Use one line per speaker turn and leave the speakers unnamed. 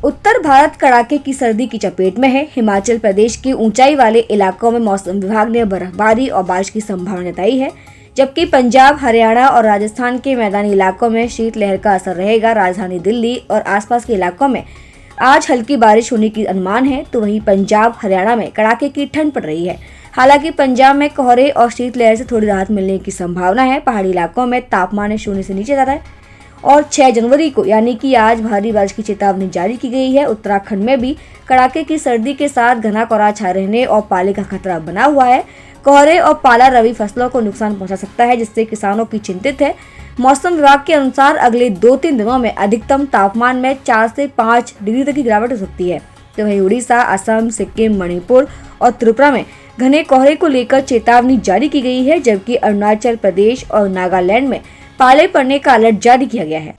उत्तर भारत कड़ाके की सर्दी की चपेट में है। हिमाचल प्रदेश के ऊंचाई वाले इलाकों में मौसम विभाग ने बर्फबारी और बारिश की संभावना जताई है, जबकि पंजाब, हरियाणा और राजस्थान के मैदानी इलाकों में शीतलहर का असर रहेगा। राजधानी दिल्ली और आसपास के इलाकों में आज हल्की बारिश होने की अनुमान है, तो वहीं पंजाब, हरियाणा में कड़ाके की ठंड पड़ रही है। हालांकि पंजाब में कोहरे और शीतलहर से थोड़ी राहत मिलने की संभावना है। पहाड़ी इलाकों में तापमान शून्य से नीचे जा रहा है और 6 जनवरी को यानी कि आज भारी बारिश की चेतावनी जारी की गई है। उत्तराखंड में भी कड़ाके की सर्दी के साथ घना कोहरा छाए रहने और पाले का खतरा बना हुआ है। कोहरे और पाला रबी फसलों को नुकसान पहुंचा सकता है, जिससे किसानों की चिंतित है। मौसम विभाग के अनुसार अगले 2-3 दिनों में अधिकतम तापमान में 4 से 5 डिग्री तक की गिरावट हो सकती है। तो वहीं उड़ीसा, असम, सिक्किम, मणिपुर और त्रिपुरा में घने कोहरे को लेकर चेतावनी जारी की गई है, जबकि अरुणाचल प्रदेश और नागालैंड में पाले पड़ने का अलर्ट जारी किया गया है।